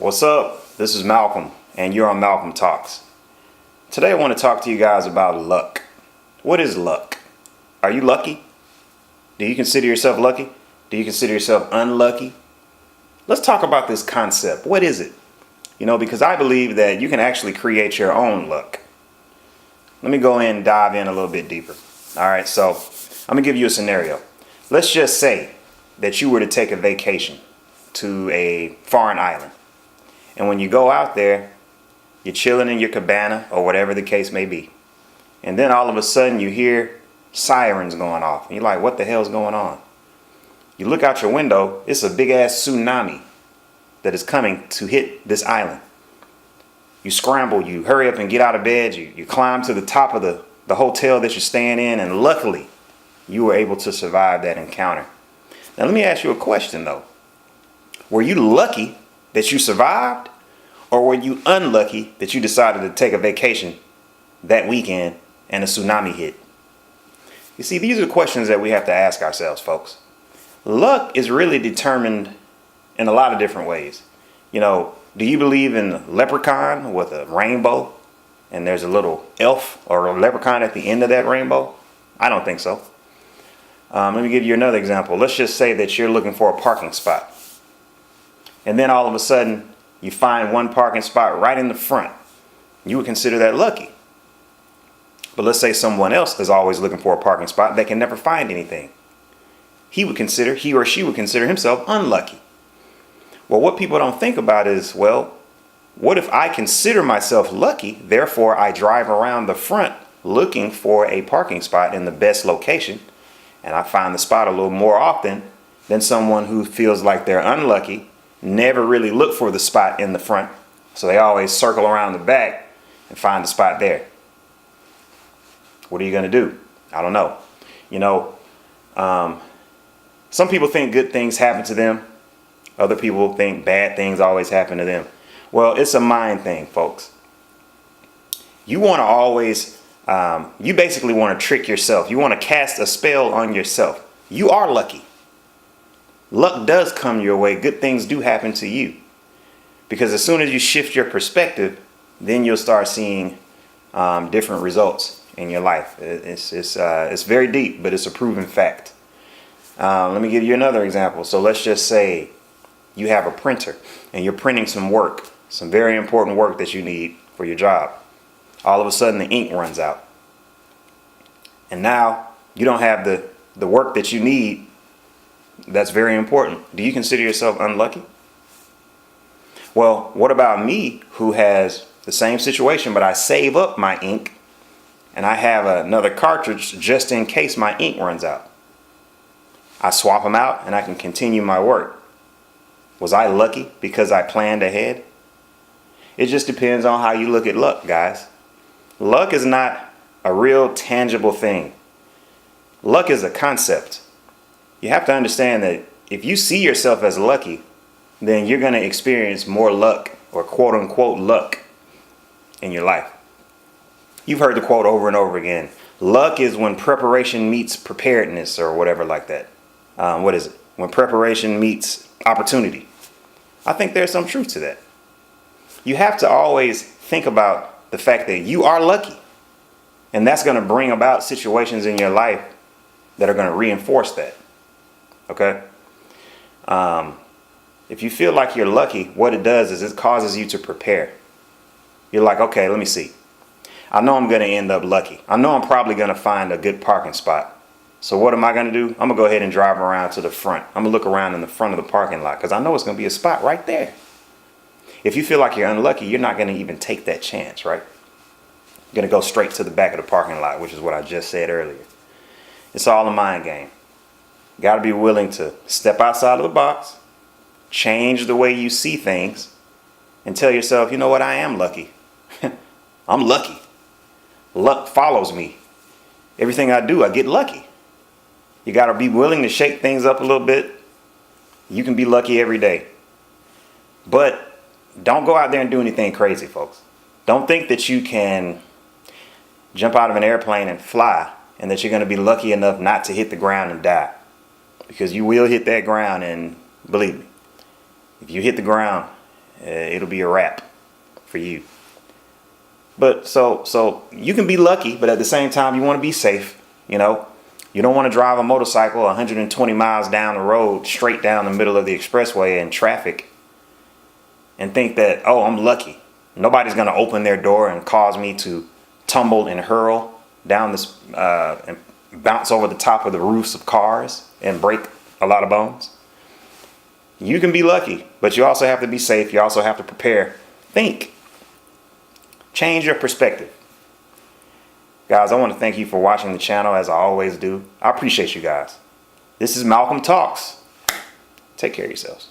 What's up? This is Malcolm, and you're on Malcolm Talks. Today I want to talk to you guys about luck. What is luck? Are you lucky? Do you consider yourself lucky? Do you consider yourself unlucky? Let's talk about this concept. What is it? Because I believe that you can actually create your own luck. Let me go in and dive in a little bit deeper. All right, so I'm going to give you a scenario. Let's just say that you were to take a vacation to a foreign island. And when you go out there, you're chilling in your cabana or whatever the case may be. And then all of a sudden you hear sirens going off. And you're like, what the hell's going on? You look out your window, it's a big ass tsunami that is coming to hit this island. You scramble, you hurry up and get out of bed, you climb to the top of the hotel that you're staying in, and luckily you were able to survive that encounter. Now let me ask you a question though. Were you lucky that you survived, or were you unlucky that you decided to take a vacation that weekend and a tsunami hit? You see, these are questions that we have to ask ourselves, folks. Luck is really determined in a lot of different ways. Do you believe in the leprechaun with a rainbow and there's a little elf or a leprechaun at the end of that rainbow? I don't think so. Let me give you another example. Let's just say that you're looking for a parking spot. And then all of a sudden, you find one parking spot right in the front. You would consider that lucky. But let's say someone else is always looking for a parking spot. They can never find anything. He or she would consider himself unlucky. Well, what people don't think about is, what if I consider myself lucky, therefore I drive around the front looking for a parking spot in the best location, and I find the spot a little more often than someone who feels like they're unlucky, never really look for the spot in the front, so they always circle around the back and find the spot there. What are you going to do? I don't know. Some people think good things happen to them. Other people think bad things always happen to them. Well, it's a mind thing, folks. You want to always, you basically want to trick yourself. You want to cast a spell on yourself. You are lucky. Luck does come your way. Good things do happen to you. Because as soon as you shift your perspective, then you'll start seeing different results in your life. It's very deep, but it's a proven fact. Let me give you another example. So let's just say you have a printer and you're printing some work, some very important work that you need for your job. All of a sudden the ink runs out. And now you don't have the work that you need. That's very important. Do you consider yourself unlucky? Well, what about me, who has the same situation, but I save up my ink and I have another cartridge just in case my ink runs out? I swap them out and I can continue my work. Was I lucky because I planned ahead? It just depends on how you look at luck, guys. Luck is not a real tangible thing. Luck is a concept. You have to understand that if you see yourself as lucky, then you're going to experience more luck, or quote unquote luck, in your life. You've heard the quote over and over again. Luck is when preparation meets preparedness, or whatever like that. What is it? When preparation meets opportunity. I think there's some truth to that. You have to always think about the fact that you are lucky. And that's going to bring about situations in your life that are going to reinforce that. Okay? If you feel like you're lucky, what it does is it causes you to prepare. You're like, okay, let me see. I know I'm going to end up lucky. I know I'm probably going to find a good parking spot. So what am I going to do? I'm going to go ahead and drive around to the front. I'm going to look around in the front of the parking lot because I know it's going to be a spot right there. If you feel like you're unlucky, you're not going to even take that chance, right? You're going to go straight to the back of the parking lot, which is what I just said earlier. It's all a mind game. You got to be willing to step outside of the box, change the way you see things, and tell yourself, you know what, I am lucky. I'm lucky. Luck follows me. Everything I do, I get lucky. You got to be willing to shake things up a little bit. You can be lucky every day. But don't go out there and do anything crazy, folks. Don't think that you can jump out of an airplane and fly, and that you're going to be lucky enough not to hit the ground and die. Because you will hit that ground, and believe me, if you hit the ground it'll be a wrap for you. But so you can be lucky, but at the same time, you want to be safe. You know, you don't want to drive a motorcycle 120 miles down the road, straight down the middle of the expressway in traffic, and think that, oh, I'm lucky. Nobody's going to open their door and cause me to tumble and hurl down this and bounce over the top of the roofs of cars and break a lot of bones. You can be lucky, but you also have to be safe. You also have to prepare. Think. Change your perspective. Guys, I want to thank you for watching the channel, as I always do. I appreciate you guys. This is Malcolm Talks. Take care of yourselves.